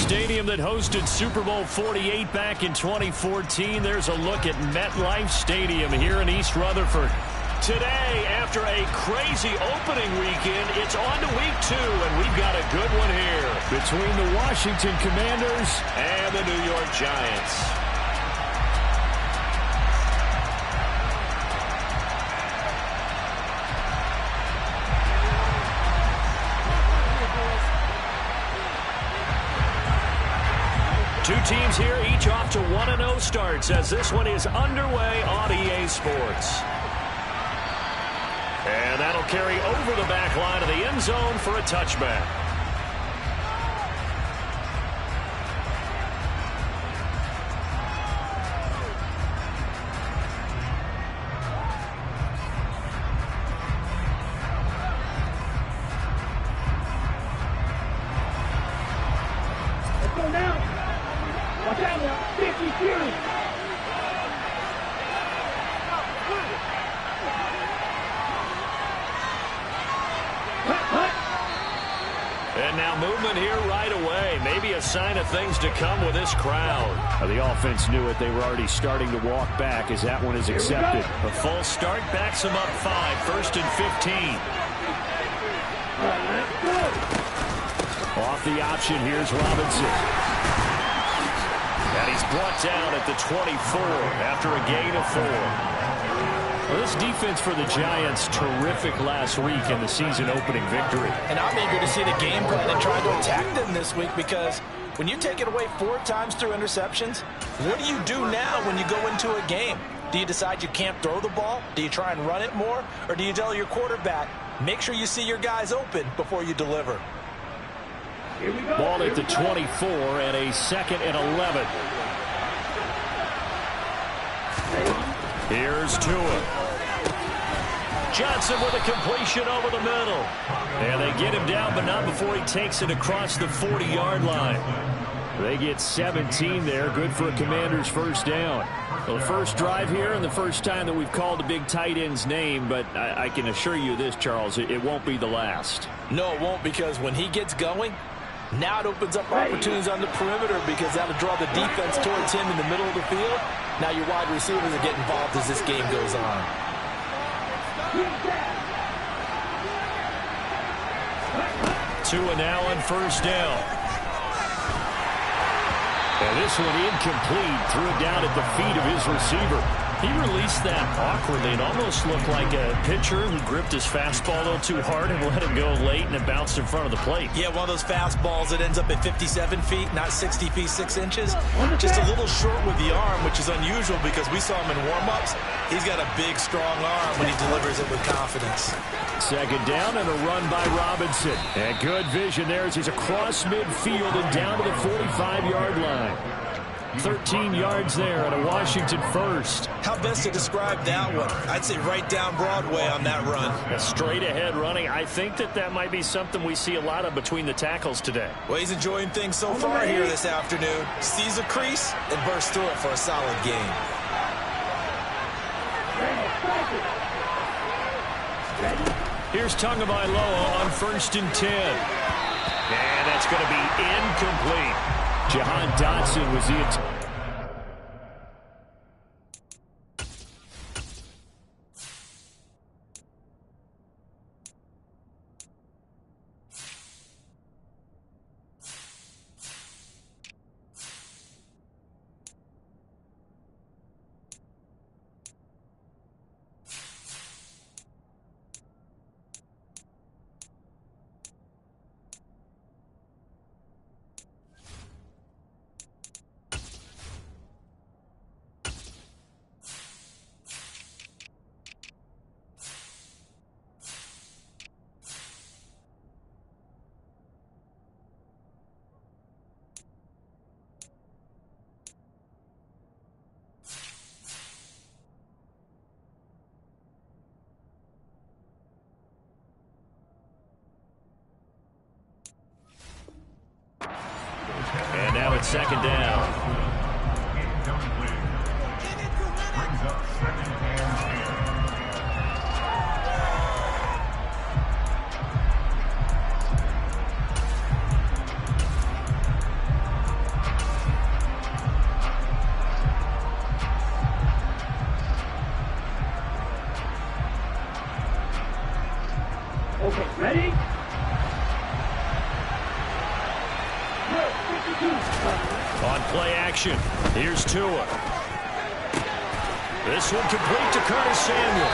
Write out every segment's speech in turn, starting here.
stadium that hosted Super Bowl 48 back in 2014. There's a look at MetLife Stadium here in East Rutherford. Today, after a crazy opening weekend, it's on to week 2, and we've got a good one here between the Washington Commanders and the New York Giants. Two teams here, each off to 1-0 starts as this one is underway on EA Sports. And that'll carry over the back line of the end zone for a touchback. Let's go now. Watch out now. 50 series. And now movement here right away. Maybe a sign of things to come with this crowd. The offense knew it. They were already starting to walk back as that one is accepted. A false start backs them up 5. First and 15. Off the option, here's Robinson. And he's brought down at the 24 after a gain of 4. Well, this defense for the Giants, terrific last week in the season-opening victory. And I'm eager to see the game plan and try to attack them this week, because when you take it away 4 times through interceptions, what do you do now when you go into a game? Do you decide you can't throw the ball? Do you try and run it more? Or do you tell your quarterback, make sure you see your guys open before you deliver? Ball at the 24 and a 2nd and 11. Here's Tua. Johnson with a completion over the middle. And they get him down, but not before he takes it across the 40-yard line. They get 17 there. Good for a Commander's first down. Well, the first drive here and the first time that we've called a big tight end's name, but I can assure you this, Charles, it won't be the last. No, it won't, because when he gets going, now it opens up opportunities on the perimeter, because that'll draw the defense towards him in the middle of the field. Now your wide receivers will get involved as this game goes on. Tua now on first down. And this one incomplete. Threw it down at the feet of his receiver. He released that awkwardly. It almost looked like a pitcher who gripped his fastball a little too hard and let him go late, and it bounced in front of the plate. Yeah, one of those fastballs that ends up at 57 feet, not 60 feet, 6 inches. Just a little short with the arm, which is unusual because we saw him in warm-ups. He's got a big, strong arm when he delivers it with confidence. Second down and a run by Robinson. And good vision there as he's across midfield and down to the 45-yard line. 13 yards there at a Washington first. How best to describe that one? I'd say right down Broadway on that run. A straight ahead running. I think that might be something we see a lot of between the tackles today. Well, he's enjoying things so far here this afternoon. Sees a crease and bursts through it for a solid gain. Here's Tagovailoa on 1st and 10. And that's going to be incomplete. Jahan Dotson was the And now it's second down. Brings up 2nd and 10. 2 Okay, ready? On play action, here's Tua. This one complete to Curtis Samuel.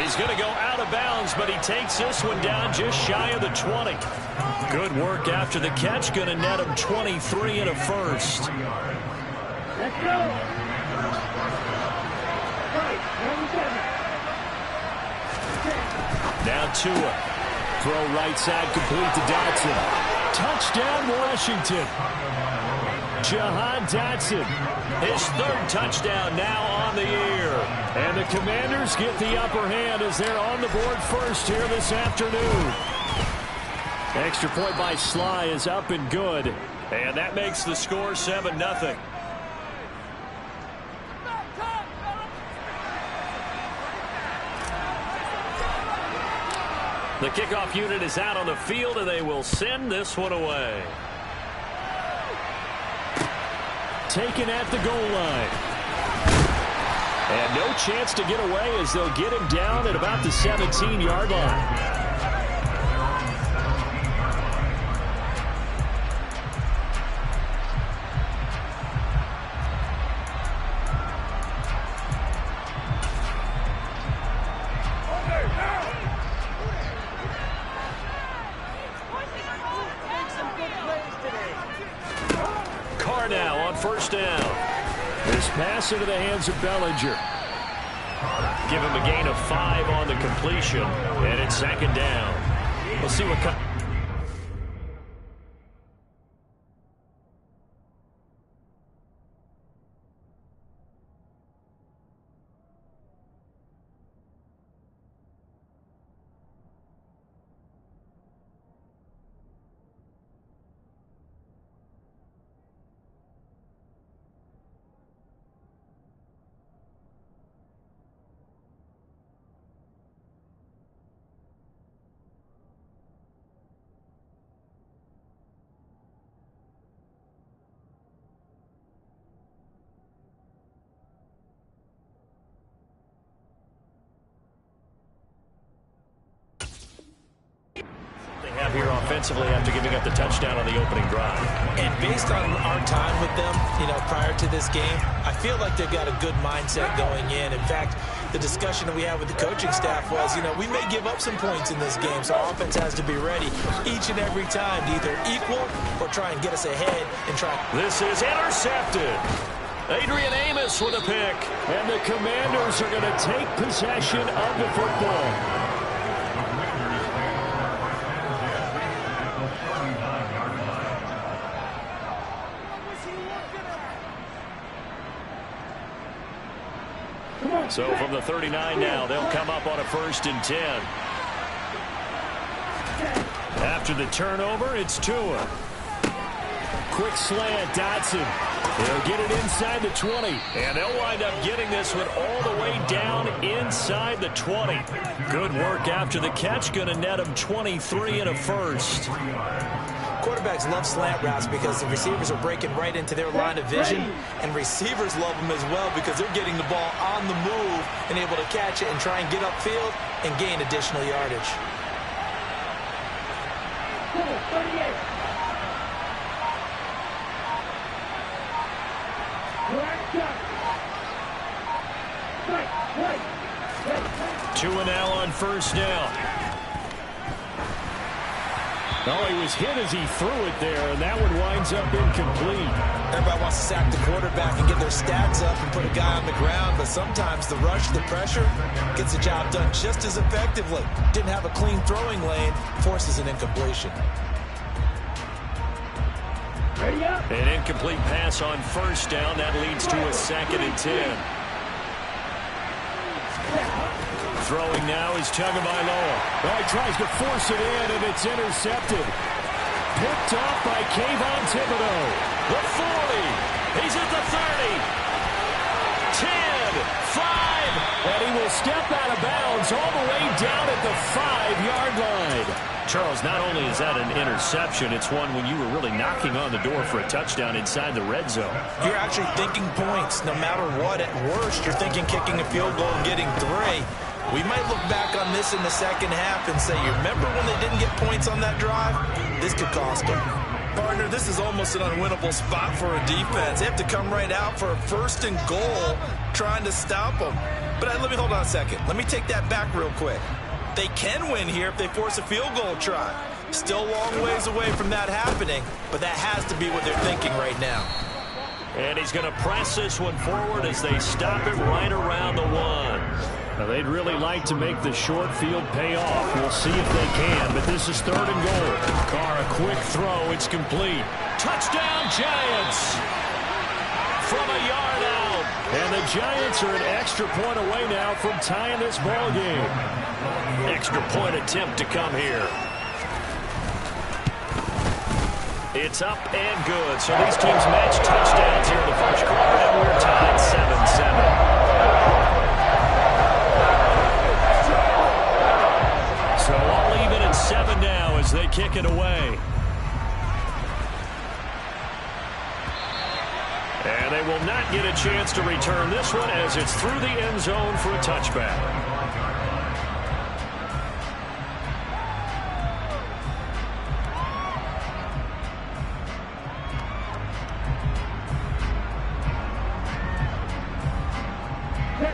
He's going to go out of bounds, but he takes this one down just shy of the 20. Good work after the catch. Going to net him 23 and a first. Let's go. Right, 97. Now Tua. Throw right side complete to Dotson. Touchdown, Washington. Jahan Dotson, his third touchdown now on the year. And the Commanders get the upper hand as they're on the board first here this afternoon. Extra point by Sly is up and good. And that makes the score 7-0. The kickoff unit is out on the field, and they will send this one away. Taken at the goal line. And no chance to get away as they'll get him down at about the 17-yard line. First down. This pass into the hands of Bellinger. Give him a gain of 5 on the completion. And it's second down. We'll see what comes. Here offensively after giving up the touchdown on the opening drive. And based on our time with them, prior to this game, I feel like they've got a good mindset going in. In fact, the discussion that we had with the coaching staff was, we may give up some points in this game, so our offense has to be ready each and every time to either equal or try and get us ahead and try. This is intercepted. Adrian Amos with a pick. And the Commanders are going to take possession of the football. So from the 39 now, they'll come up on a 1st and 10. After the turnover, it's Tua. Quick slant, Dotson. They'll get it inside the 20. And they'll wind up getting this one all the way down inside the 20. Good work after the catch. Going to net them 23 and a first. Quarterbacks love slant routes because the receivers are breaking right into their line of vision, and receivers love them as well because they're getting the ball on the move and able to catch it and try and get upfield and gain additional yardage. Tua now on 1st down. Oh, he was hit as he threw it there, and that one winds up incomplete. Everybody wants to sack the quarterback and get their stats up and put a guy on the ground, but sometimes the rush, the pressure, gets the job done just as effectively. Didn't have a clean throwing lane, forces an incompletion. An incomplete pass on 1st down. That leads to a 2nd and 10. Throwing now is Tagovailoa. Oh, he tries to force it in, and it's intercepted. Picked off by Kayvon Thibodeau. The 40. He's at the 30. 10, 5. And he will step out of bounds all the way down at the 5-yard line. Charles, not only is that an interception, it's one when you were really knocking on the door for a touchdown inside the red zone. You're actually thinking points no matter what. At worst, you're thinking kicking a field goal and getting 3. We might look back on this in the second half and say, you remember when they didn't get points on that drive? This could cost them. Partner, this is almost an unwinnable spot for a defense. They have to come right out for a 1st and goal trying to stop them. But let me hold on a second. Let me take that back real quick. They can win here if they force a field goal try. Still a long ways away from that happening, but that has to be what they're thinking right now. And he's going to press this one forward as they stop it right around the 1. Now, they'd really like to make the short field pay off. We'll see if they can, but this is 3rd and goal. Carr, a quick throw. It's complete. Touchdown, Giants! From a yard out. And the Giants are an extra point away now from tying this ball game. Extra point attempt to come here. It's up and good. So these teams match touchdowns here in the first quarter, and we're tied 7-7. So all even at 7 now as they kick it away. And they will not get a chance to return this one as it's through the end zone for a touchback.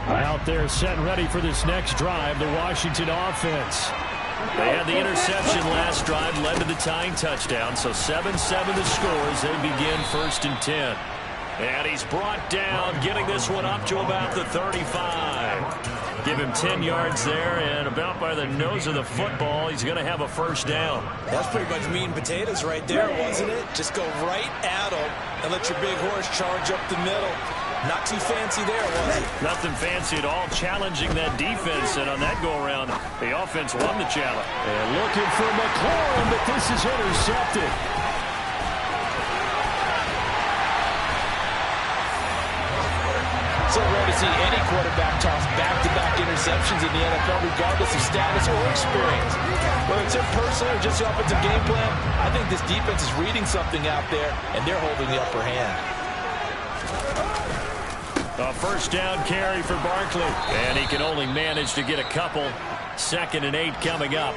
Out there set and ready for this next drive, the Washington offense. They had the interception last drive, led to the tying touchdown, so 7-7 the score as they begin 1st and 10. And he's brought down, getting this one up to about the 35. Give him 10 yards there, and about by the nose of the football, he's going to have a 1st down. That's pretty much meat and potatoes right there, wasn't it? Just go right at them and let your big horse charge up the middle. Not too fancy there, was it? Nothing fancy at all, challenging that defense, and on that go-around, the offense won the challenge. And looking for McLaurin, but this is intercepted. So rare to see any quarterback toss back-to-back interceptions in the NFL, regardless of status or experience. Whether it's impersonal or just the offensive game plan, I think this defense is reading something out there, and they're holding the upper hand. A 1st down carry for Barkley, and he can only manage to get a couple. 2nd and 8 coming up.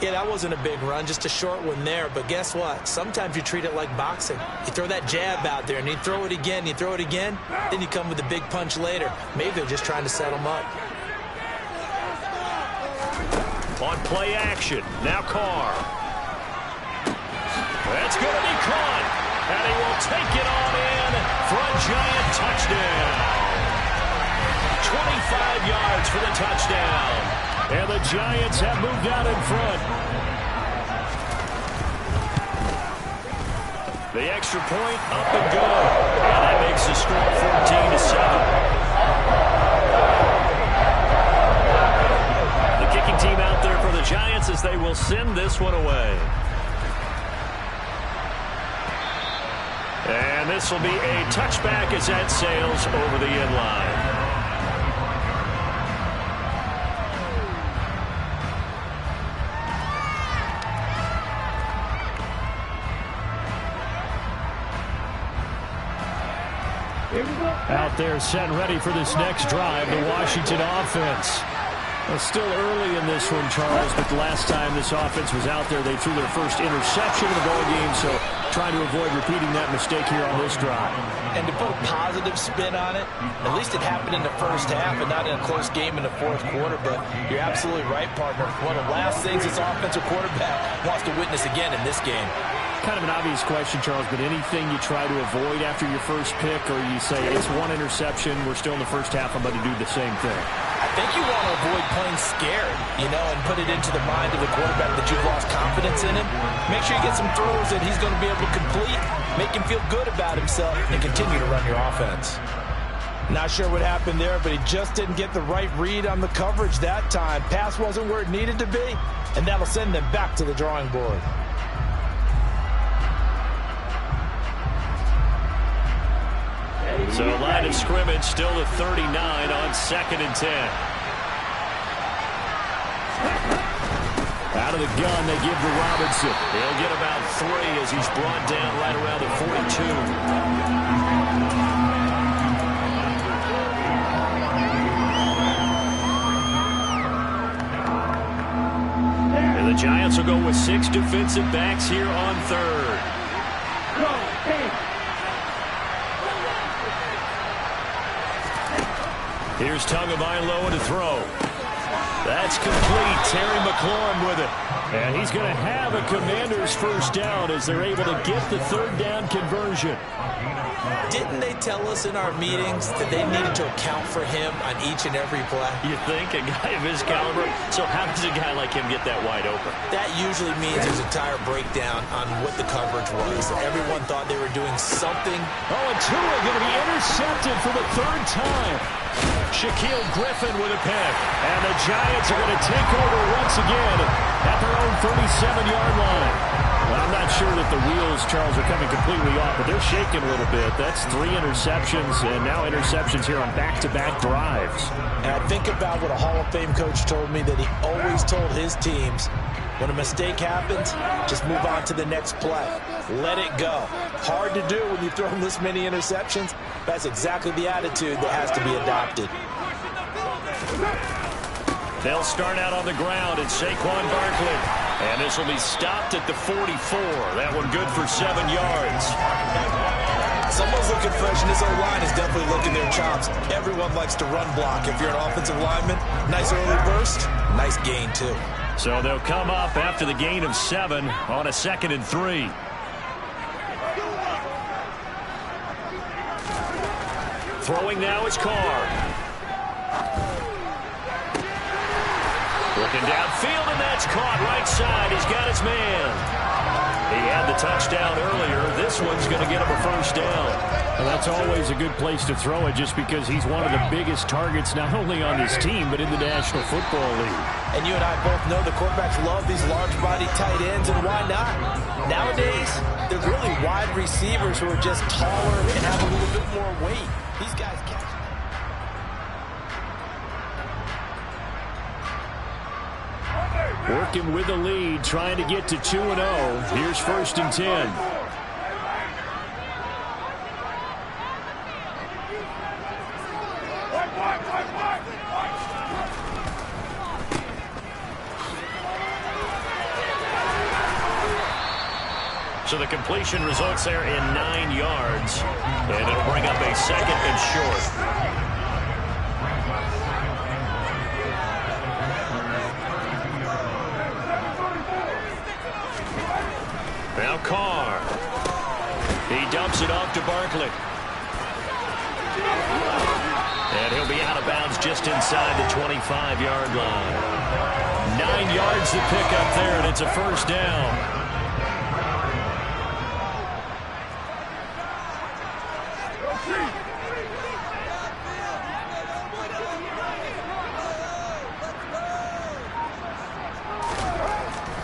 Yeah, that wasn't a big run, just a short one there. But guess what? Sometimes you treat it like boxing. You throw that jab out there, and you throw it again, you throw it again, then you come with a big punch later. Maybe they're just trying to set them up. On play action, now Carr. That's going to be caught, and he will take it on in for a Giant touchdown. 25 yards for the touchdown. And the Giants have moved out in front. The extra point up and good. And that makes the score 14-7. The kicking team out there for the Giants as they will send this one away. And this will be a touchback as that sails over the end line. Out there set and ready for this next drive, the Washington offense. Well, still early in this one, Charles, but the last time this offense was out there, they threw their first interception of the ball game, so trying to avoid repeating that mistake here on this drive. And to put a positive spin on it, at least it happened in the first half and not in a close game in the fourth quarter, but you're absolutely right, partner. One of the last things this offensive quarterback wants to witness again in this game. Kind of an obvious question, Charles, but anything you try to avoid after your first pick, or you say it's one interception, we're still in the first half, I'm going to do the same thing? I think you want to avoid playing scared, and put it into the mind of the quarterback that you've lost confidence in him. Make sure you get some throws that he's going to be able to complete, make him feel good about himself, and continue to run your offense. Not sure what happened there, but he just didn't get the right read on the coverage that time. Pass wasn't where it needed to be, and that'll send them back to the drawing board. So line of scrimmage still at 39 on 2nd and 10. Out of the gun, they give to Robinson. He'll get about 3 as he's brought down right around the 42. Giants will go with 6 defensive backs here on third. Here's Tagovailoa to throw. That's complete. Terry McLaurin with it. And he's going to have a Commanders first down as they're able to get the third down conversion. Didn't they tell us in our meetings that they needed to account for him on each and every play? You think? A guy of his caliber? So how does a guy like him get that wide open? That usually means there's a tire breakdown on what the coverage was. Everyone thought they were doing something. Oh, and Tua going to be intercepted for the third time. Shaquille Griffin with a pick. And the Giants are going to take over once again at their own 37-yard line. Well, I'm not sure that the wheels, Charles, are coming completely off, but they're shaking a little bit. That's 3 interceptions, and now interceptions here on back-to-back drives. And I think about what a Hall of Fame coach told me, that he always told his teams, when a mistake happens, just move on to the next play. Let it go. Hard to do when you've thrown this many interceptions. That's exactly the attitude that has to be adopted. They'll start out on the ground, and Saquon Barkley. And this will be stopped at the 44. That one good for 7 yards. Someone's looking fresh, and this O-line is definitely looking their chops. Everyone likes to run block. If you're an offensive lineman, nice early burst, nice gain too. So they'll come up after the gain of 7 on a 2nd and 3. Throwing now is Carr. Looking downfield, and that's caught right side. He's got his man. He had the touchdown earlier. This one's going to get him a first down. Well, that's always a good place to throw it, just because he's one of the biggest targets not only on his team but in the National Football League. And you and I both know the quarterbacks love these large-body tight ends, and why not? Nowadays, there's really wide receivers who are just taller and have a little bit more weight. These guys catch. Working with the lead, trying to get to 2-0. Here's 1st and 10. So the completion results there in 9 yards. And it'll bring up a 2nd and short. Now Carr. He dumps it off to Barkley. And he'll be out of bounds just inside the 25-yard line. 9 yards to pick up there, and it's a first down.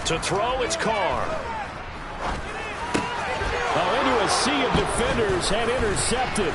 To throw, it's Carr. Oh, into a sea of defenders and intercepted.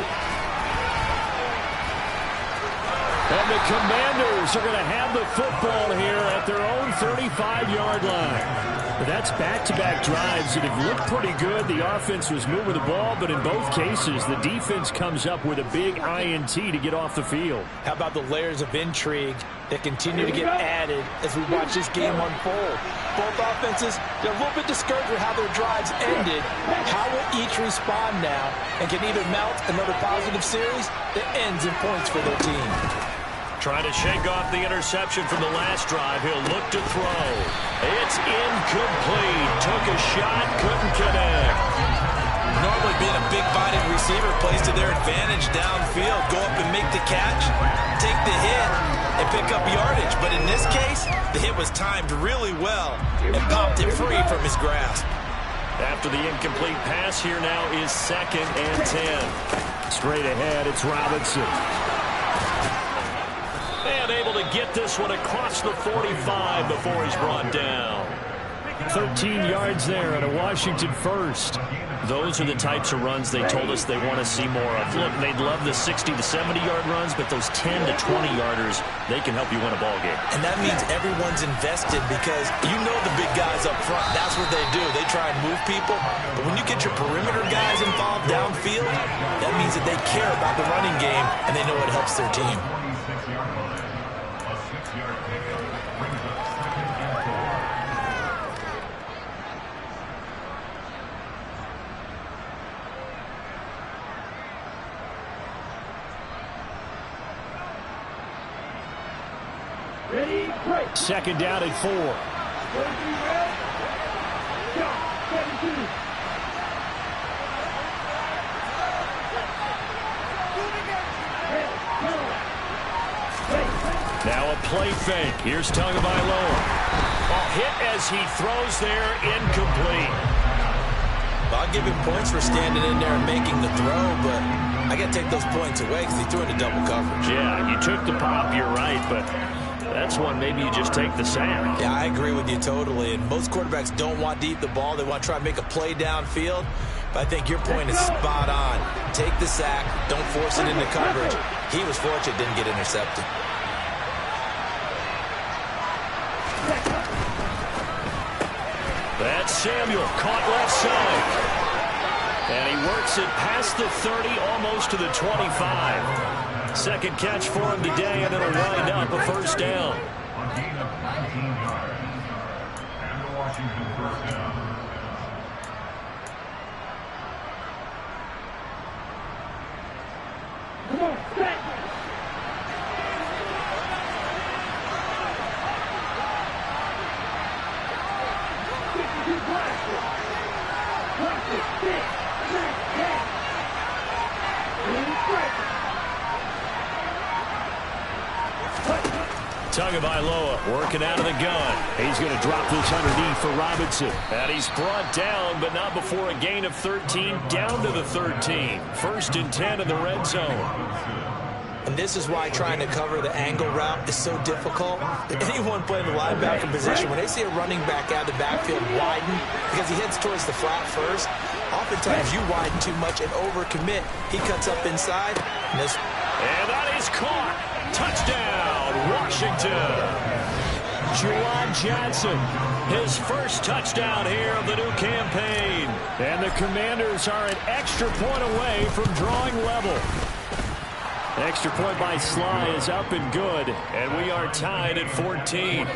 And the Commanders are going to have the football here at their own 35-yard line. That's back-to-back drives that have looked pretty good. The offense was moving the ball, but in both cases, the defense comes up with a big INT to get off the field. How about the layers of intrigue that continue to get added as we watch this game unfold? Both offenses, they're a little bit discouraged with how their drives ended. How will each respond now and can either mount another positive series that ends in points for their team? Trying to shake off the interception from the last drive. He'll look to throw. It's incomplete. Took a shot, couldn't connect. Normally being a big-bodied receiver plays to their advantage downfield. Go up and make the catch, take the hit, and pick up yardage. But in this case, the hit was timed really well and popped it free from his grasp. After the incomplete pass, here now is 2nd and 10. Straight ahead, it's Robinson. And able to get this one across the 45 before he's brought down. 13 yards there and a Washington first. Those are the types of runs they told us they want to see more of. Look, they'd love the 60 to 70-yard runs, but those 10 to 20-yarders, they can help you win a ball game. And that means everyone's invested, because you know the big guys up front, that's what they do. They try and move people. But when you get your perimeter guys involved downfield, that means that they care about the running game, and they know it helps their team. Second down and 4. Now a play fake. Here's Tagovailoa. Hit as he throws there, incomplete. Well, I'll give him points for standing in there and making the throw, but I got to take those points away because he threw into double coverage. Yeah, you took the pop, you're right, but that's one maybe you just take the sack. Yeah, I agree with you totally, and most quarterbacks don't want to eat the ball. They want to try and make a play downfield, but I think your point is spot on. Take the sack, don't force it into coverage. He was fortunate, didn't get intercepted. That's Samuel, caught left side. And he works it past the 30, almost to the 25. Second catch for him today, and it'll wind up a first down. A gain of 19 yards. And the Washington first down. Come on, set! Tagovailoa working out of the gun. He's going to drop this underneath for Robinson. And he's brought down, but not before a gain of 13, down to the 13. First and 10 in the red zone. And this is why trying to cover the angle route is so difficult. Anyone playing the linebacker position, when they see a running back out of the backfield widen, because he heads towards the flat first, oftentimes you widen too much and overcommit. He cuts up inside. And that is caught. Touchdown, Washington. Juwan Johnson, his first touchdown here of the new campaign. And the Commanders are an extra point away from drawing level. The extra point by Sly is up and good. And we are tied at 14.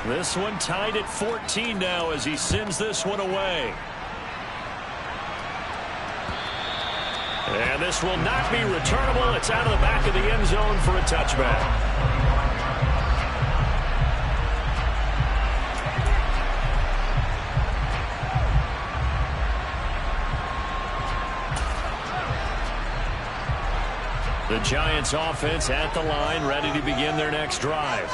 This one tied at 14 now as he sends this one away. And this will not be returnable. It's out of the back of the end zone for a touchback. The Giants offense at the line, ready to begin their next drive.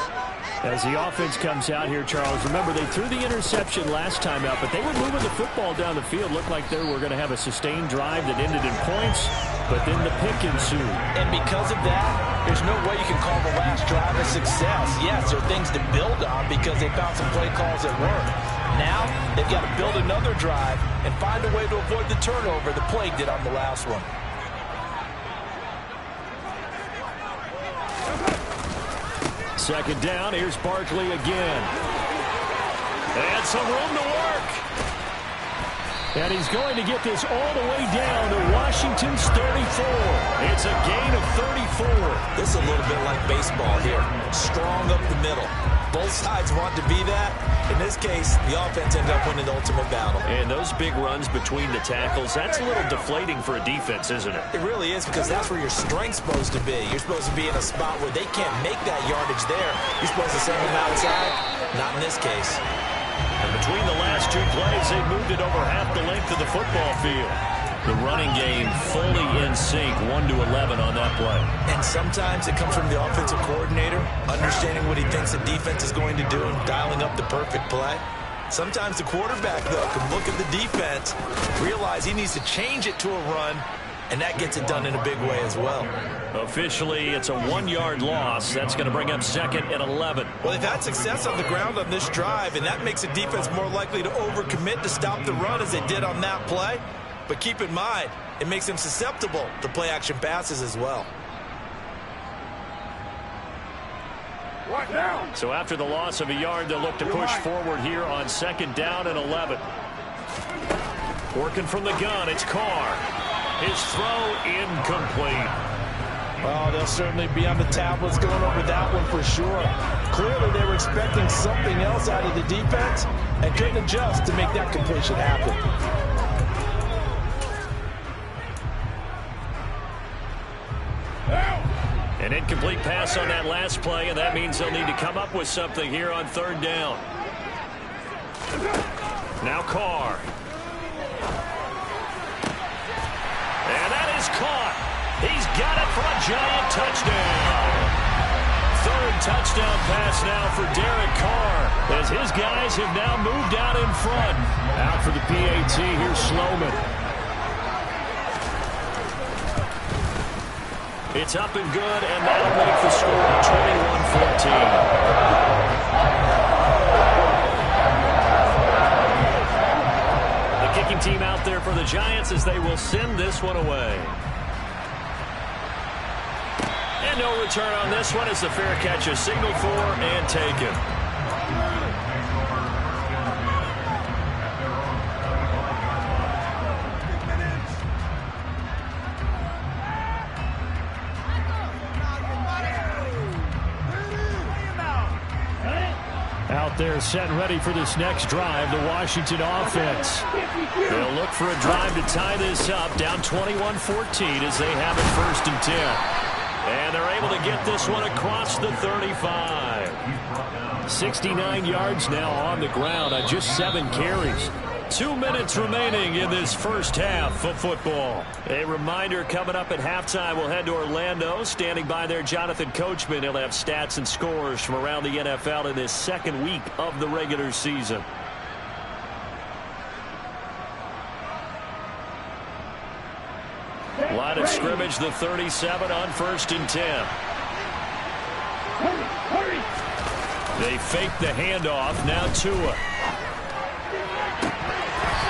As the offense comes out here, Charles, remember they threw the interception last time out, but they were moving the football down the field. Looked like they were going to have a sustained drive that ended in points, but then the pick ensued. And because of that, there's no way you can call the last drive a success. Yes, there are things to build on because they found some play calls that work. Now, they've got to build another drive and find a way to avoid the turnover the play did on the last one. Second down, here's Barkley again. And some room to work. And he's going to get this all the way down to Washington's 34. It's a gain of 34. This is a little bit like baseball here. Strong up the middle. Both sides want to be that. In this case, the offense ended up winning the ultimate battle. And those big runs between the tackles, that's a little deflating for a defense, isn't it? It really is, because that's where your strength's supposed to be. You're supposed to be in a spot where they can't make that yardage there. You're supposed to send them outside. Not in this case. And between the last two plays, they moved it over half the length of the football field. The running game fully in sync, 1-11 on that play. And sometimes it comes from the offensive coordinator, understanding what he thinks the defense is going to do and dialing up the perfect play. Sometimes the quarterback, though, can look at the defense, realize he needs to change it to a run, and that gets it done in a big way as well. Officially, it's a 1-yard loss. That's going to bring up second and 11. Well, they've had success on the ground on this drive, and that makes the defense more likely to overcommit to stop the run as they did on that play. But keep in mind, it makes them susceptible to play-action passes as well. What now? So after the loss of a yard, they'll look to push forward here on second down and 11. Working from the gun, it's Carr. His throw incomplete. Well, they'll certainly be on the tablets going over that one for sure. Clearly, they were expecting something else out of the defense and couldn't adjust to make that completion happen. An incomplete pass on that last play, and that means they'll need to come up with something here on third down. Now Carr. And that is caught. He's got it for a giant touchdown. Third touchdown pass now for Derek Carr, as his guys have now moved out in front. Out for the PAT, here's Sloman. It's up and good, and that'll make the score 21-14. The kicking team out there for the Giants as they will send this one away. And no return on this one as the fair catch is signaled for and taken. Out there set and ready for this next drive, the Washington offense. They'll look for a drive to tie this up, down 21-14 as they have it 1st and 10. And they're able to get this one across the 35. 69 yards now on the ground on just 7 carries. 2 minutes remaining in this first half of football. A reminder, coming up at halftime, we'll head to Orlando. Standing by there, Jonathan Coachman. He'll have stats and scores from around the NFL in this second week of the regular season. Line of scrimmage, the 37 on 1st and 10. They fake the handoff. Now Tua.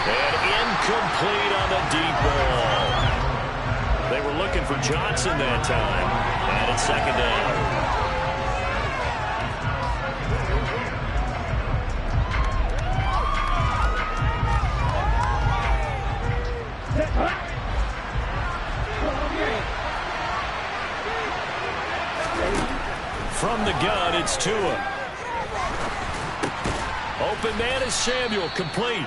And incomplete on the deep ball. They were looking for Johnson that time. And it's 2nd down. From the gun, it's Tua. Open man is Samuel, complete.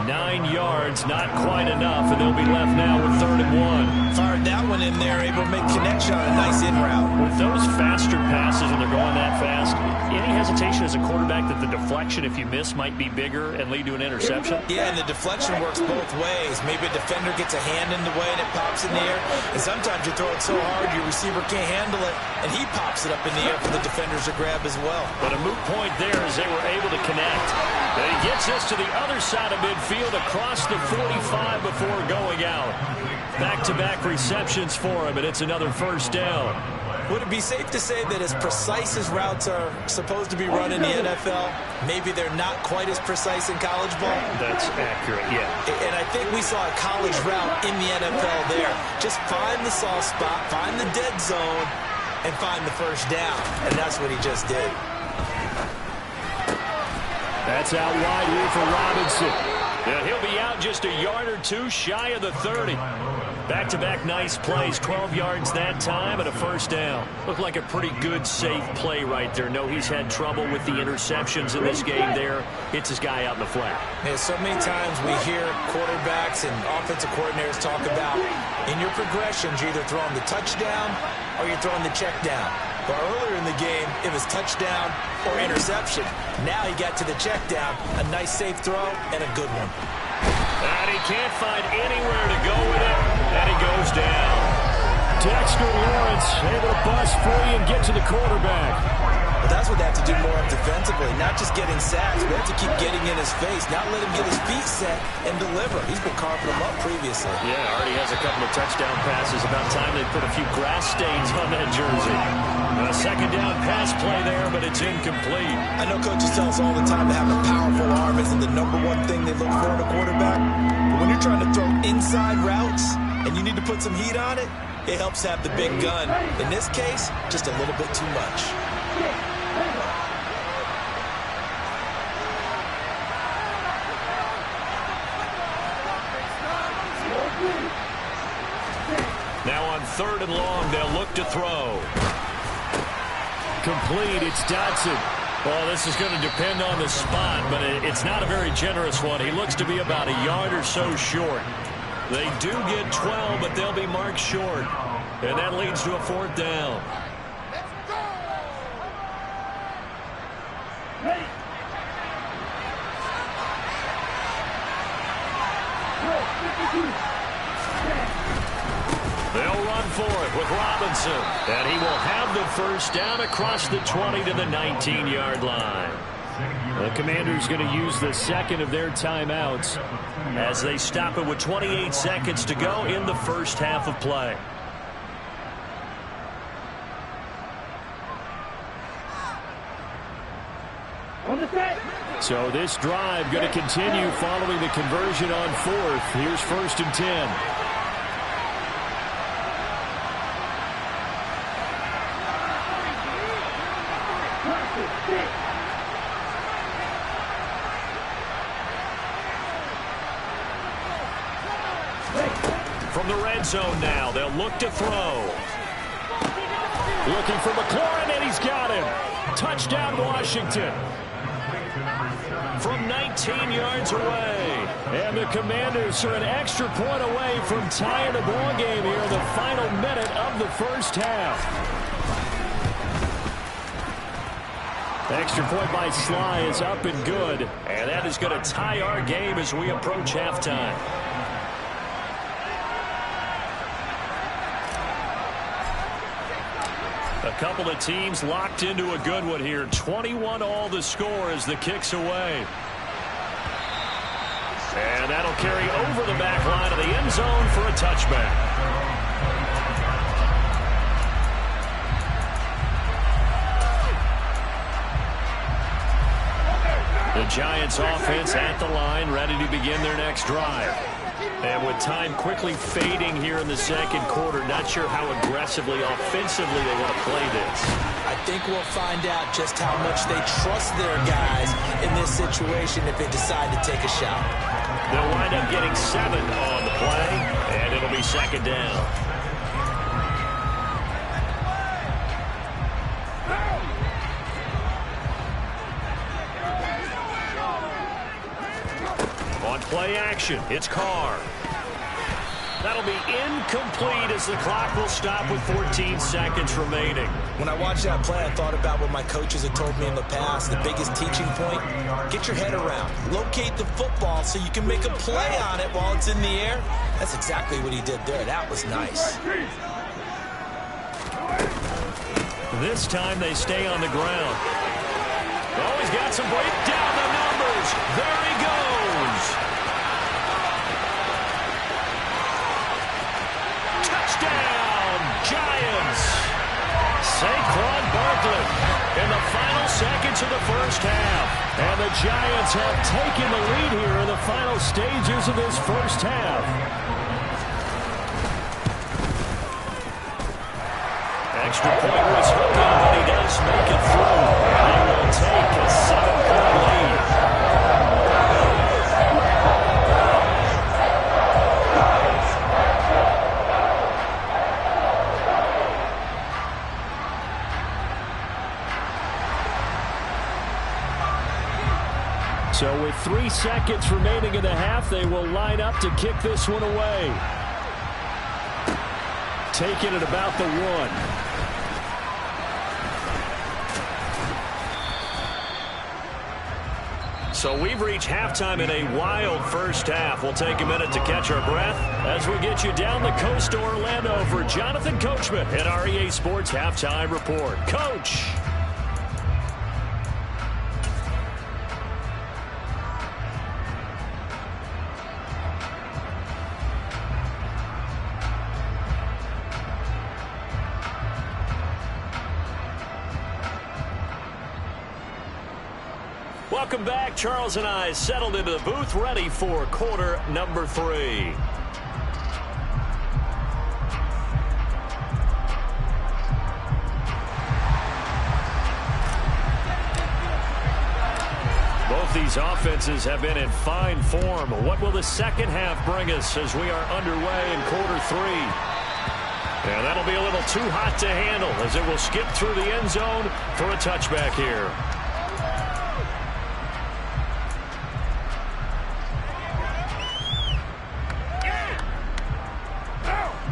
9 yards, not quite enough, and they'll be left now with 3rd and 1. Fired that one in there, able to make connection on a nice in route. With those faster passes when they're going that fast, any hesitation as a quarterback that the deflection, if you miss, might be bigger and lead to an interception? Yeah, and the deflection works both ways. Maybe a defender gets a hand in the way and it pops in the air, and sometimes you throw it so hard your receiver can't handle it, and he pops it up in the air for the defenders to grab as well. But a moot point there as they were able to connect. And he gets this to the other side of midfield across the 45 before going out. Back-to-back receptions for him, and it's another 1st down. Would it be safe to say that as precise as routes are supposed to be run in the NFL, maybe they're not quite as precise in college ball? That's accurate, yeah. And I think we saw a college route in the NFL there. Just find the soft spot, find the dead zone, and find the 1st down. And that's what he just did. That's out wide here for Robinson. And he'll be out just a yard or two shy of the 30. Back-to-back nice plays, 12 yards that time and a 1st down. Looked like a pretty good, safe play right there. No, he's had trouble with the interceptions in this game there. Hits his guy out in the flat. Yeah, so many times we hear quarterbacks and offensive coordinators talk about in your progressions, you're either throwing the touchdown or you're throwing the check down. But earlier in the game, it was touchdown or interception. Now he got to the check down, a nice safe throw, and a good one. And he can't find anywhere to go with it, and he goes down. Dexter Lawrence able to bust free and get to the quarterback. But that's what they have to do more of defensively, not just getting sacks, but have to keep getting in his face, not let him get his feet set and deliver. He's been carving them up previously. Yeah, already has a couple of touchdown passes. About time they put a few grass stains on that jersey. A 2nd down pass play there, but it's incomplete. I know coaches tell us all the time to have a powerful arm isn't the #1 thing they look for in a quarterback. But when you're trying to throw inside routes and you need to put some heat on it, it helps have the big gun. In this case, just a little bit too much. Now on 3rd and long, they'll look to throw. complete. It's Dodson. Well, this is going to depend on the spot, but it's not a very generous one. He looks to be about a yard or so short. They do get 12, but they'll be marked short. And that leads to a 4th down. They'll run for it with Robinson. And he will have the first down across the 20 to the 19-yard line. The Commanders going to use the second of their timeouts as they stop it with 28 seconds to go in the first half of play. So this drive going to continue following the conversion on 4th. Here's 1st and 10. From the red zone now, they'll look to throw. Looking for McLaurin, and he's got him. Touchdown, Washington. From 19 yards away. And the Commanders are an extra point away from tying the ball game here in the final minute of the first half. Extra point by Sly is up and good. And that is going to tie our game as we approach halftime. A couple of teams locked into a good one here. 21-all the score as the kick's away. And that'll carry over the back line of the end zone for a touchback. The Giants offense at the line, ready to begin their next drive. And with time quickly fading here in the second quarter, not sure how aggressively, offensively they want to play this. I think we'll find out just how much they trust their guys in this situation if they decide to take a shot. They'll wind up getting 7 on the play, and it'll be 2nd down. On play action, it's Carr. That'll be incomplete as the clock will stop with 14 seconds remaining. When I watched that play, I thought about what my coaches have told me in the past. The biggest teaching point, get your head around. Locate the football so you can make a play on it while it's in the air. That's exactly what he did there. That was nice. This time they stay on the ground. Oh, he's got some break down the numbers. There he goes. Touchdown, Giants. Saquon Barkley in the final seconds of the first half. And the Giants have taken the lead here in the final stages of this first half. Extra point was hooking, but he does make it through. They will take a 7-point lead. So with 3 seconds remaining in the half, they will line up to kick this one away. Taking it about the 1. So we've reached halftime in a wild first half. We'll take a minute to catch our breath as we get you down the coast to Orlando for Jonathan Coachman at our EA Sports Halftime Report. Coach. Welcome back. Charles and I settled into the booth, ready for quarter number 3. Both these offenses have been in fine form. What will the second half bring us as we are underway in quarter 3? And that'll be a little too hot to handle as it will skip through the end zone for a touchback here.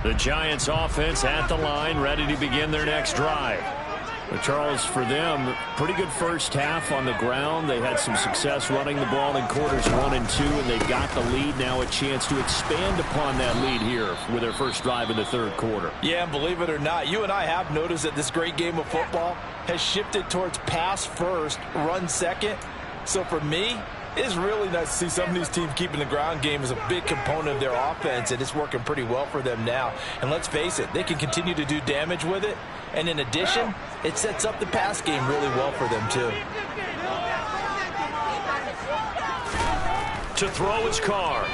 The Giants offense at the line, ready to begin their next drive. But Charles, for them, pretty good first half on the ground. They had some success running the ball in quarters 1 and 2, and they've got the lead now, a chance to expand upon that lead here with their first drive in the third quarter. Yeah, and believe it or not, you and I have noticed that this great game of football has shifted towards pass first, run second. So for me, it's really nice to see some of these teams keeping the ground game as a big component of their offense, and it's working pretty well for them now. And let's face it, they can continue to do damage with it. And in addition, it sets up the pass game really well for them, too. To throw his car.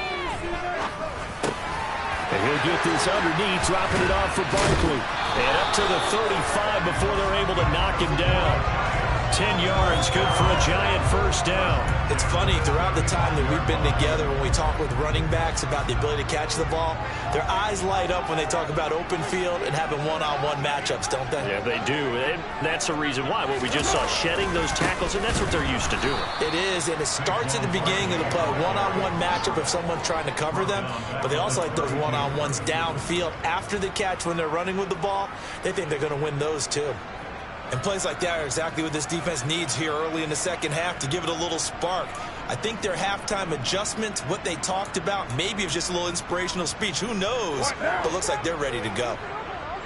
And he'll get this underneath, dropping it off for Barkley. And up to the 35 before they're able to knock him down. 10 yards, good for a Giant first down. It's funny, throughout the time that we've been together, when we talk with running backs about the ability to catch the ball, their eyes light up when they talk about open field and having one-on-one matchups, don't they? Yeah, they do. And that's the reason why. What we just saw, shedding those tackles, and that's what they're used to doing. It is, and it starts at the beginning of the play. One-on-one matchup if someone's trying to cover them, but they also like those one-on-ones downfield after the catch when they're running with the ball. They think they're going to win those, too. And plays like that are exactly what this defense needs here early in the second half to give it a little spark. I think their halftime adjustments, what they talked about, maybe it was just a little inspirational speech. Who knows? But looks like they're ready to go.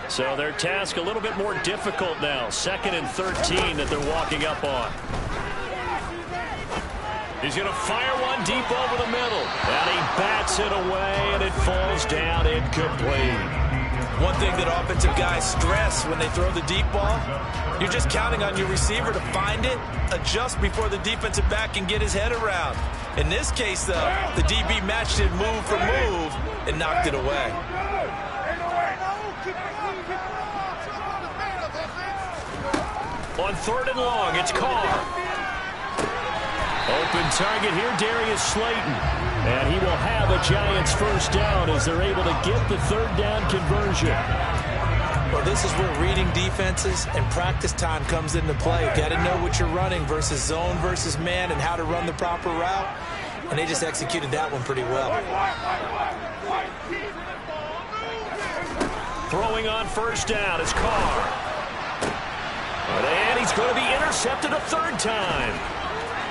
So their task a little bit more difficult now. 2nd and 13 that they're walking up on. He's going to fire one deep over the middle. And he bats it away, and it falls down incomplete. One thing that offensive guys stress when they throw the deep ball, you're just counting on your receiver to find it, adjust before the defensive back can get his head around. In this case, though, the DB matched it move for move and knocked it away. On 3rd and long, it's Carr. Open target here, Darius Slayton. And he will have a Giants first down as they're able to get the 3rd down conversion. Well, this is where reading defenses and practice time comes into play. You've got to know what you're running versus zone versus man and how to run the proper route. And they just executed that one pretty well. Throwing on first down is Carr. And he's going to be intercepted a 3rd time.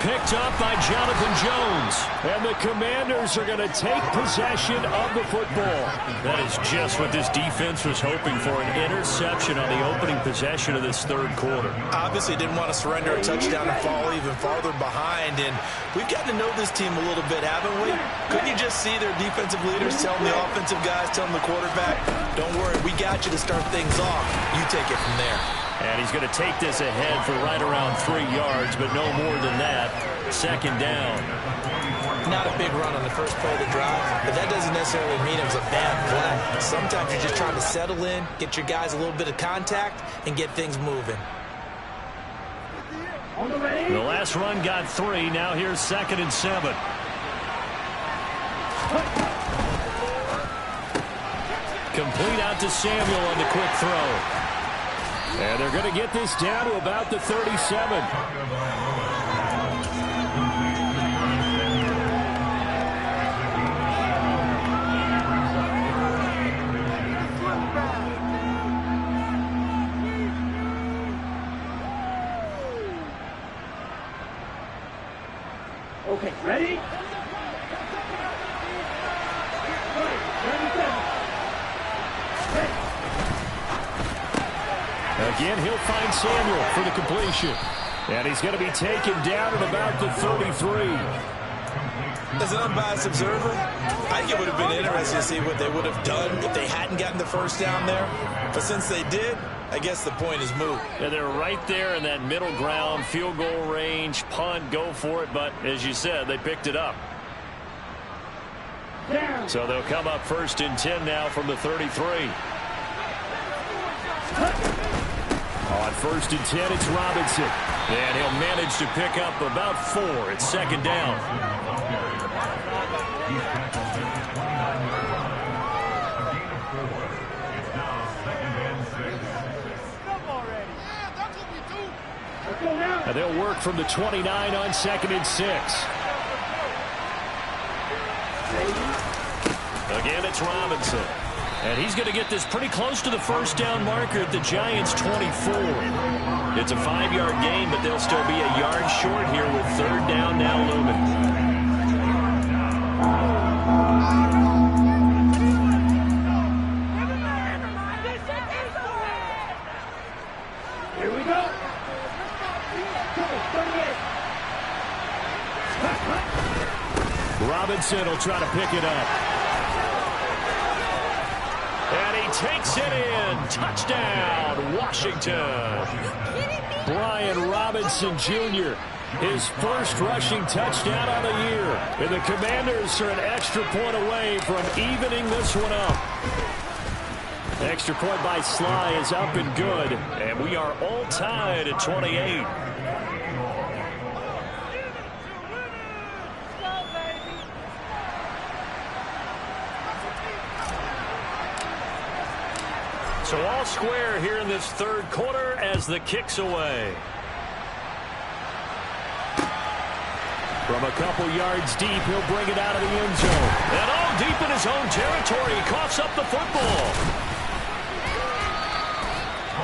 Picked up by Jonathan Jones. And the Commanders are going to take possession of the football. That is just what this defense was hoping for, an interception on the opening possession of this 3rd quarter. Obviously didn't want to surrender a touchdown and fall even farther behind. And we've gotten to know this team a little bit, haven't we? Couldn't you just see their defensive leaders telling the offensive guys, telling the quarterback, don't worry, we got you to start things off. You take it from there. And he's going to take this ahead for right around 3 yards, but no more than that. 2nd down. Not a big run on the first play of the drive, but that doesn't necessarily mean it was a bad play. Sometimes you're just trying to settle in, get your guys a little bit of contact, and get things moving. The last run got 3. Now here's 2nd and 7. Complete out to Samuel on the quick throw. And they're going to get this down to about the 37. Okay, ready? Again, he'll find Samuel for the completion. And he's going to be taken down at about the 33. As an unbiased observer, I think it would have been interesting to see what they would have done if they hadn't gotten the first down there. But since they did, I guess the point is moot. Yeah, they're right there in that middle ground, field goal range, punt, go for it. But as you said, they picked it up. So they'll come up 1st and 10 now from the 33. On 1st and 10, it's Robinson. And he'll manage to pick up about 4. It's 2nd down. And they'll work from the 29 on 2nd and 6. Again, it's Robinson. And he's going to get this pretty close to the first down marker at the Giants' 24. It's a 5-yard gain, but they'll still be a yard short here with 3rd down now looming. Here we go. Robinson will try to pick it up. And he takes it in. Touchdown, Washington. Brian Robinson Jr., his first rushing touchdown on the year. And the Commanders are an extra point away from evening this one up. Extra point by Sly is up and good. And we are all tied at 28. So all square here in this 3rd quarter as the kick's away. From a couple yards deep, he'll bring it out of the end zone. And all deep in his own territory, he coughs up the football.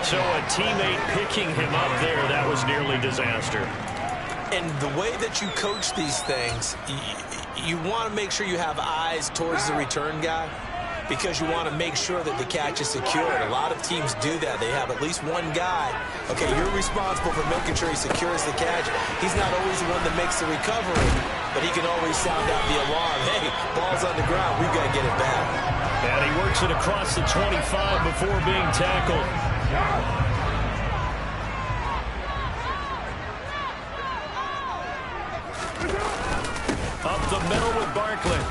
So a teammate picking him up there, that was nearly disaster. And the way that you coach these things, you want to make sure you have eyes towards the return guy, because you want to make sure that the catch is secured. A lot of teams do that. They have at least one guy. Okay, you're responsible for making sure he secures the catch. He's not always the one that makes the recovery, but he can always sound out the alarm. Hey, ball's on the ground. We've got to get it back. And he works it across the 25 before being tackled. Up the middle with Barkley.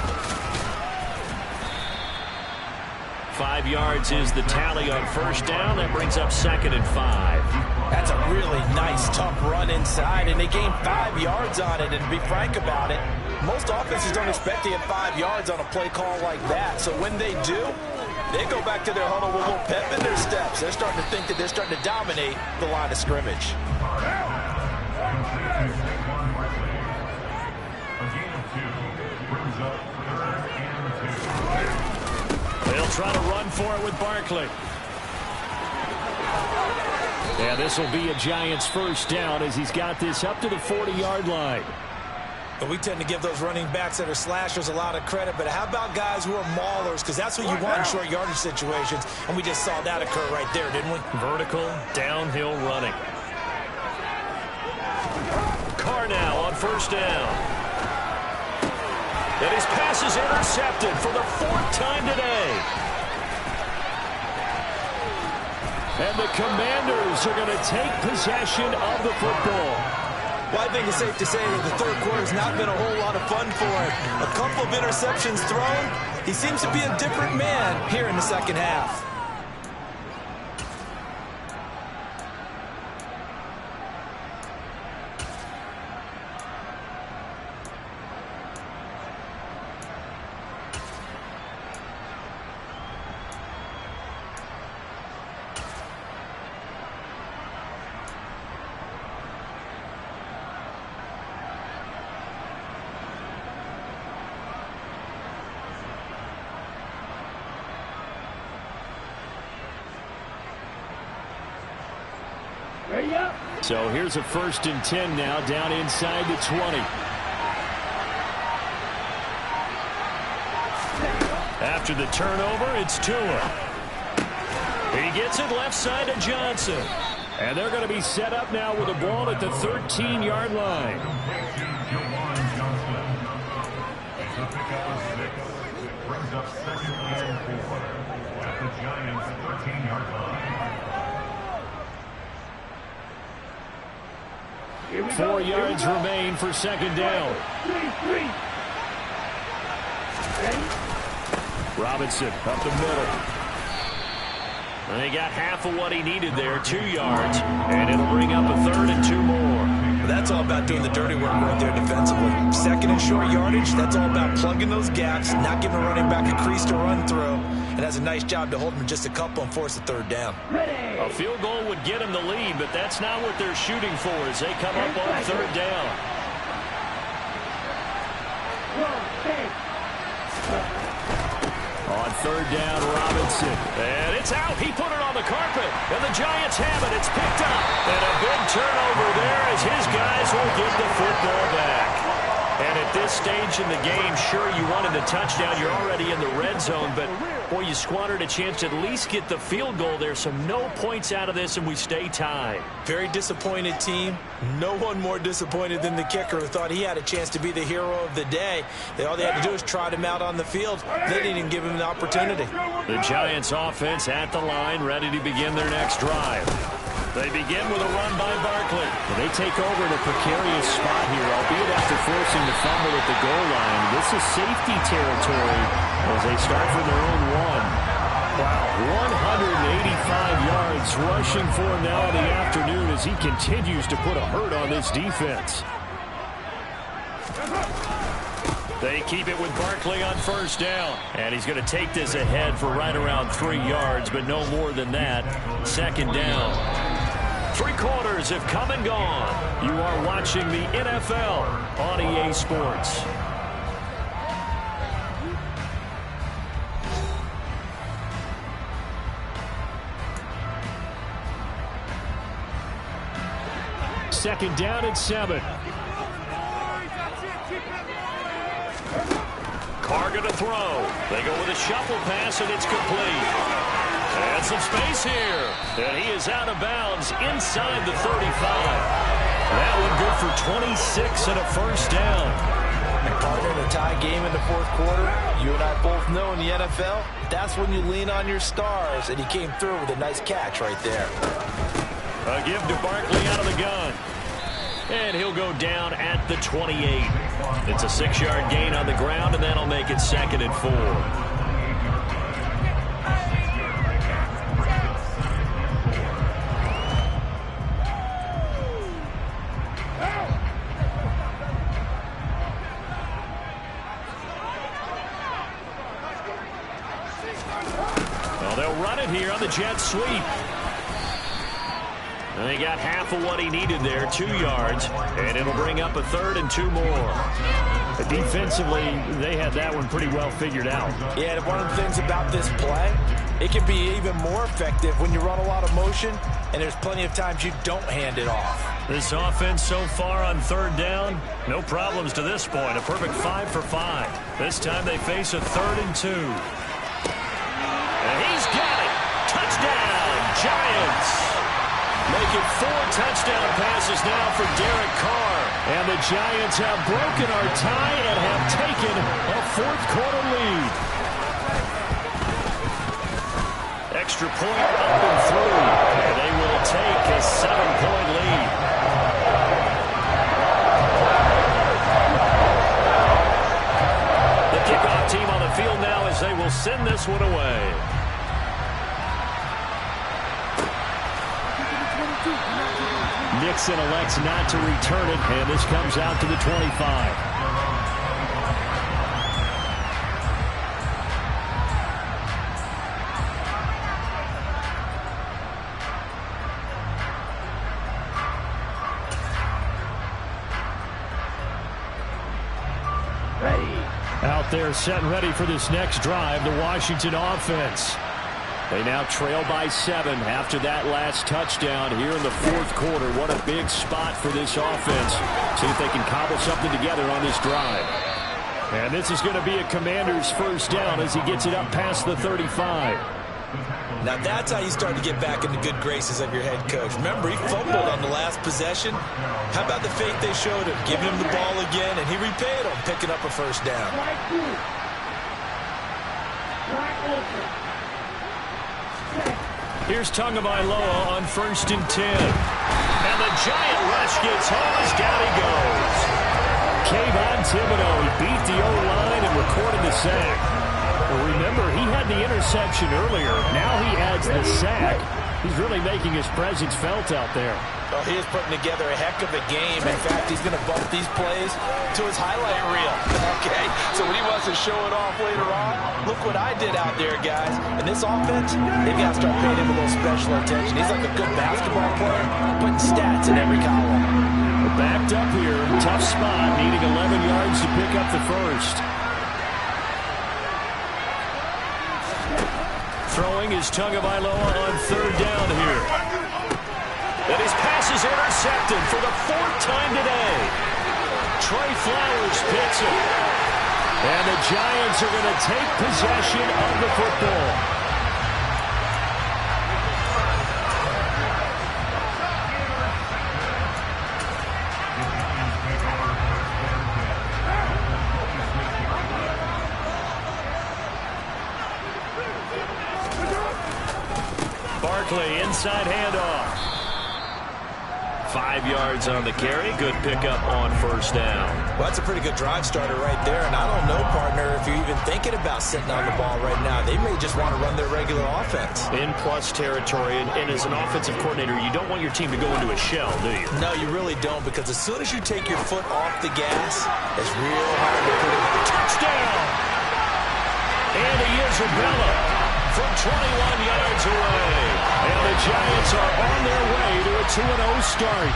5 yards is the tally on first down. That brings up 2nd and 5. That's a really nice, tough run inside, and they gained 5 yards on it. And to be frank about it, most offenses don't expect to get 5 yards on a play call like that. So when they do, they go back to their huddle with a little pep in their steps. They're starting to think that they're starting to dominate the line of scrimmage. They'll try to run for it with Barkley. Yeah, this will be a Giants first down as he's got this up to the 40-yard line. But we tend to give those running backs that are slashers a lot of credit. But how about guys who are maulers? Because that's what you want in short yardage situations. And we just saw that occur right there, didn't we? Vertical, downhill running. Carr now on first down. And his pass is intercepted for the 4th time today. And the Commanders are going to take possession of the football. Well, I think it's safe to say that the 3rd quarter has not been a whole lot of fun for him. A couple of interceptions thrown. He seems to be a different man here in the 2nd half. So here's a 1st and 10 now down inside the 20. After the turnover, it's Tua. He gets it left side to Johnson. And they're going to be set up now with the ball at the 13-yard line. Brings up 2nd and 4 at the Giants' 13-yard line. 4 yards remain for 2nd down. Robinson up the middle. And he got half of what he needed there, 2 yards. And it'll bring up a 3rd and 2 more. That's all about doing the dirty work right there defensively. 2nd and short yardage, that's all about plugging those gaps, not giving a running back a crease to run through. and has a nice job to hold them just a couple and force a third down. A field goal would get them the lead, but that's not what they're shooting for as they come up on third down. On third down, Robinson. And it's out. He put it on the carpet. And the Giants have it. It's picked up. And a big turnover there as his guys will get the football back. And at this stage in the game, sure, you wanted the touchdown. You're already in the red zone. But, boy, you squandered a chance to at least get the field goal there. So no points out of this, and we stay tied. Very disappointed team. No one more disappointed than the kicker who thought he had a chance to be the hero of the day. All they had to do is trot him out on the field. They didn't even give him an opportunity. The Giants offense at the line, ready to begin their next drive. They begin with a run by Barkley. They take over in a precarious spot here, albeit after forcing the fumble at the goal line. This is safety territory as they start from their own one. Wow, 185 yards rushing for him now in the afternoon as he continues to put a hurt on this defense. They keep it with Barkley on first down. And he's going to take this ahead for right around 3 yards, but no more than that. Second down. 3 quarters have come and gone. You are watching the NFL on EA Sports. Second down and 7. Carr going to throw. They go with a shuffle pass, and it's complete. And some space here. And he is out of bounds inside the 35. That one good for 26 and a first down. And partner, in a tie game in the fourth quarter, you and I both know in the NFL, that's when you lean on your stars. And he came through with a nice catch right there. A give to Barkley out of the gun. And he'll go down at the 28. It's a 6-yard gain on the ground, and that'll make it 2nd and 4. Well, they'll run it here on the jet sweep. And they got half of what he needed there, 2 yards, and it'll bring up a 3rd and 2 more. But defensively, they had that one pretty well figured out. Yeah, and one of the things about this play, it can be even more effective when you run a lot of motion, and there's plenty of times you don't hand it off. This offense so far on third down, no problems to this point. A perfect 5 for 5. This time they face a 3rd and 2. And he's got it. Touchdown, Giants. Making 4 touchdown passes now for Derek Carr. And the Giants have broken our tie and have taken a 4th quarter lead. Extra point up and through. And they will take a 7-point lead. The kickoff team on the field now as they will send this one away. Nixon elects not to return it, and this comes out to the 25. Out there set and ready for this next drive, the Washington offense. They now trail by 7 after that last touchdown here in the 4th quarter. What a big spot for this offense. See if they can cobble something together on this drive. And this is going to be a Commander's first down as he gets it up past the 35. Now that's how you start to get back in the good graces of your head coach. Remember, he fumbled on the last possession. How about the faith they showed him, giving him the ball again, and he repaid him, picking up a first down. Here's Tagovailoa on 1st and 10. And the giant rush gets home as down he goes. Kayvon Thibodeau, he beat the O-line and recorded the sack. Well, remember, he had the interception earlier. Now he adds the sack. He's really making his presence felt out there. Oh, he is putting together a heck of a game. In fact, he's going to bump these plays to his highlight reel. Okay, so when he wants to show it off later on, look what I did out there, guys. In this offense, they've got to start paying him a little special attention. He's like a good basketball player, putting stats in every column. We're backed up here. Tough spot, needing 11 yards to pick up the first. Throwing is Tagovailoa on third down here. And his pass is intercepted for the 4th time today. Trey Flowers picks it. And the Giants are going to take possession of the football. Barkley, inside handoff. 5 yards on the carry. Good pickup on first down. Well, that's a pretty good drive starter right there. And I don't know, partner, if you're even thinking about sitting on the ball right now. They may just want to run their regular offense. In plus territory. And as an offensive coordinator, you don't want your team to go into a shell, do you? No, you really don't. Because as soon as you take your foot off the gas, it's real hard to put it. Touchdown! And Isabella from 21 yards away. And the Giants are on their way to a 2-0 start.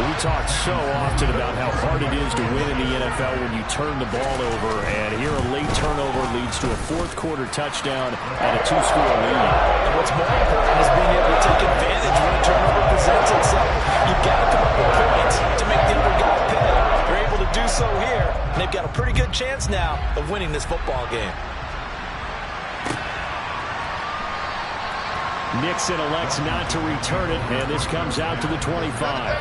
We talk so often about how hard it is to win in the NFL when you turn the ball over. And here a late turnover leads to a fourth-quarter touchdown and a 2-score lead. And what's more important is being able to take advantage when a turnover presents itself. You've got to come up with points to make the other guy pay. They're able to do so here. And they've got a pretty good chance now of winning this football game. Nixon elects not to return it, and this comes out to the 25.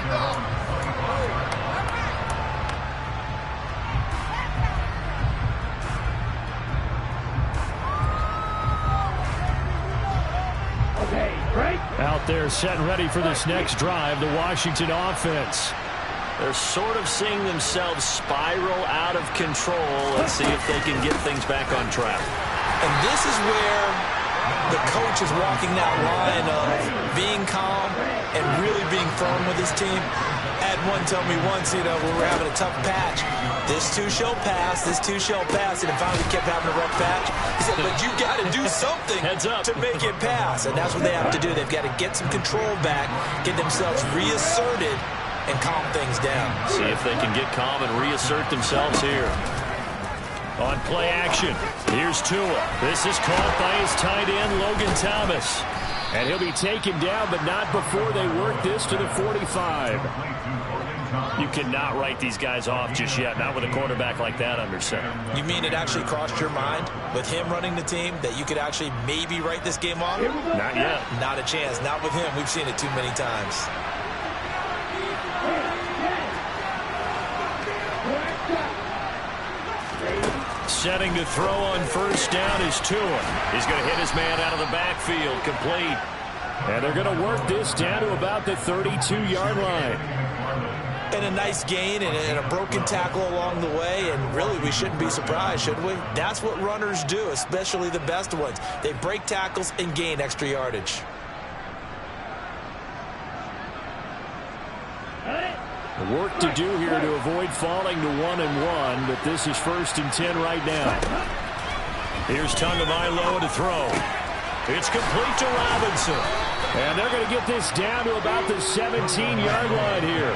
Out there set and ready for this next drive, the Washington offense. They're sort of seeing themselves spiral out of control. Let's see if they can get things back on track. And this is where the coach is walking that line of being calm and really being firm with his team. I had one tell me once, when we were having a tough patch, this too shall pass, this too shall pass, and finally kept having a rough patch. He said, but you got to do something to make it pass, and that's what they have to do. They've got to get some control back, get themselves reasserted, and calm things down. See if they can get calm and reassert themselves here. On play action, here's Tua. This is caught by his tight end, Logan Thomas. And he'll be taken down, but not before they work this to the 45. You cannot write these guys off just yet, not with a quarterback like that under center. You mean it actually crossed your mind with him running the team that you could actually maybe write this game off? Not yet. Not a chance. Not with him. We've seen it too many times. Setting to throw on first down is Tua. He's going to hit his man out of the backfield, complete. And they're going to work this down to about the 32-yard line. And a nice gain and a broken tackle along the way, and really we shouldn't be surprised, should we? That's what runners do, especially the best ones. They break tackles and gain extra yardage. Work to do here to avoid falling to 1-1, but this is 1st and 10 right now. Here's Tagovailoa to throw. It's complete to Robinson. And they're going to get this down to about the 17-yard line here.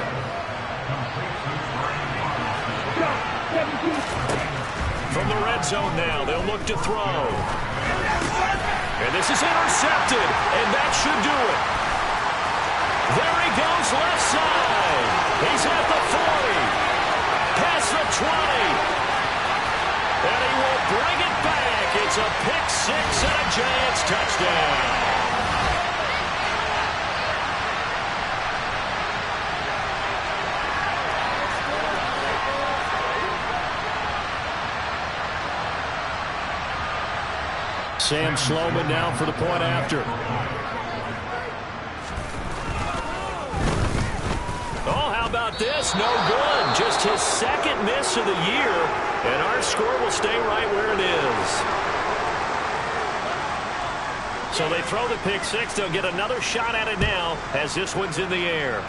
From the red zone now, they'll look to throw. And this is intercepted, and that should do it. There he goes, left side. He's at the 40. Past the 20. And he will bring it back. It's a pick six and a Giants touchdown. Sam Sloman now for the point after. Oh, how about this? No good. Just his second miss of the year. And our score will stay right where it is. So they throw the pick six. They'll get another shot at it now as this one's in the air.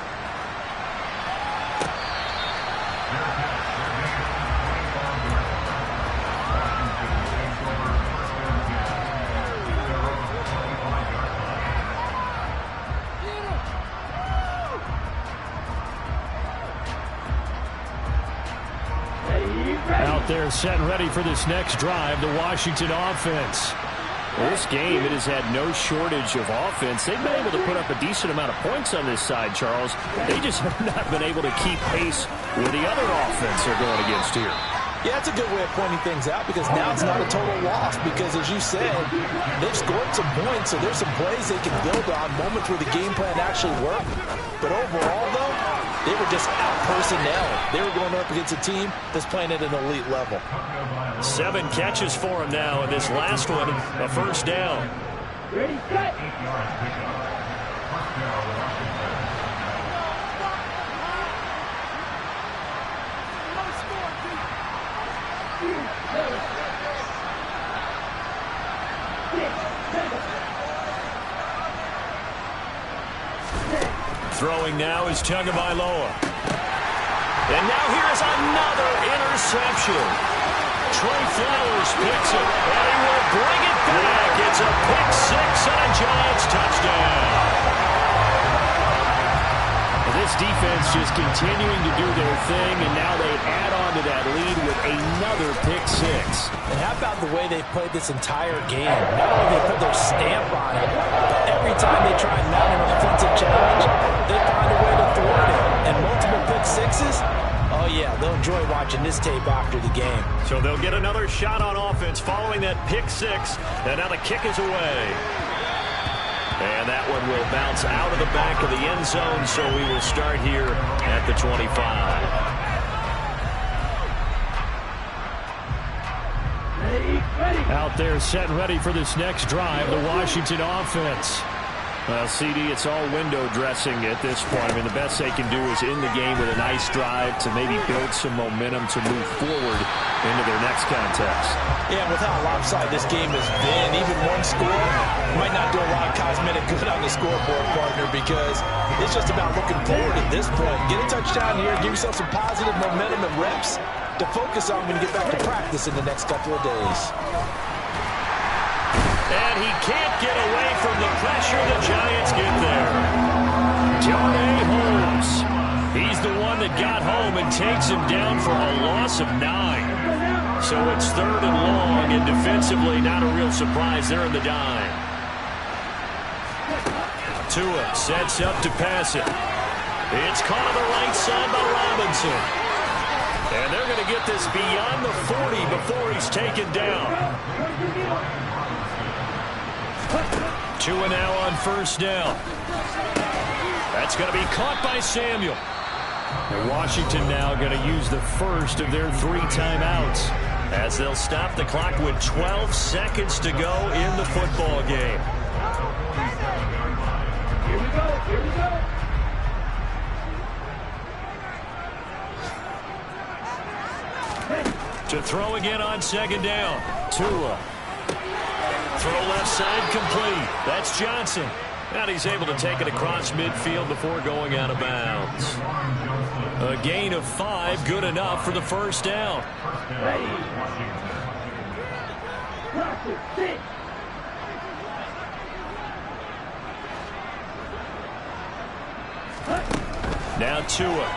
Out there set and ready for this next drive, the Washington offense. This game, it has had no shortage of offense. They've been able to put up a decent amount of points on this side, Charles. They just have not been able to keep pace with the other offense they're going against here. Yeah, it's a good way of pointing things out because now it's not a total loss because, as you said, they've scored some points, so there's some plays they can build on, moments where the game plan actually worked. But overall, though, they were just out-personnel. They were going up against a team that's playing at an elite level. 7 catches for him now, and this last one, a first down. Ready, set. Throwing now is Tagovailoa. And now here's another interception. Trey Flowers picks it, and he will bring it back. It's a pick six and a Giants touchdown. This defense just continuing to do their thing, and now they add on to that lead with another pick six. And how about the way they've played this entire game? Not only they put their stamp on it, but every time they try and mount an offensive challenge, they find a way to thwart it. And multiple pick sixes, oh yeah, they'll enjoy watching this tape after the game. So they'll get another shot on offense following that pick six, and now the kick is away. And that one will bounce out of the back of the end zone, so we will start here at the 25. Out there set and ready for this next drive, the Washington offense. Well, CD, it's all window dressing at this point. I mean, the best they can do is in the game with a nice drive to maybe build some momentum to move forward into their next contest. Yeah, with how lopsided this game has been, even one score might not do a lot of cosmetic good on the scoreboard, partner, because it's just about looking forward at this point. Get a touchdown here, give yourself some positive momentum and reps to focus on when you get back to practice in the next couple of days. And he can't get away from the pressure. The Giants get there. Darnay Holmes. He's the one that got home and takes him down for a loss of 9. So it's 3rd and long, and defensively, not a real surprise. They're in the dime. Tua sets up to pass it. It's caught on the right side by Robinson. And they're going to get this beyond the 40 before he's taken down. Tua now on first down. That's going to be caught by Samuel. And Washington now going to use the first of their 3 timeouts, as they'll stop the clock with 12 seconds to go in the football game. Here we go, here we go. To throw again on second down. Tua. Throw left side complete. That's Johnson. And he's able to take it across midfield before going out of bounds. A gain of 5, good enough for the first down. Now Tua.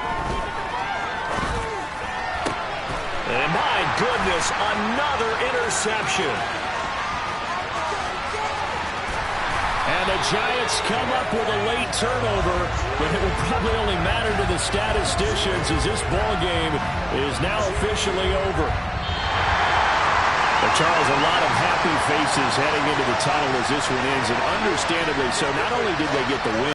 And my goodness, another interception. And the Giants come up with a late turnover, but it will probably only matter to the statisticians as this ball game is now officially over. But Charles, a lot of happy faces heading into the tunnel as this one ends, and understandably so. Not only did they get the win,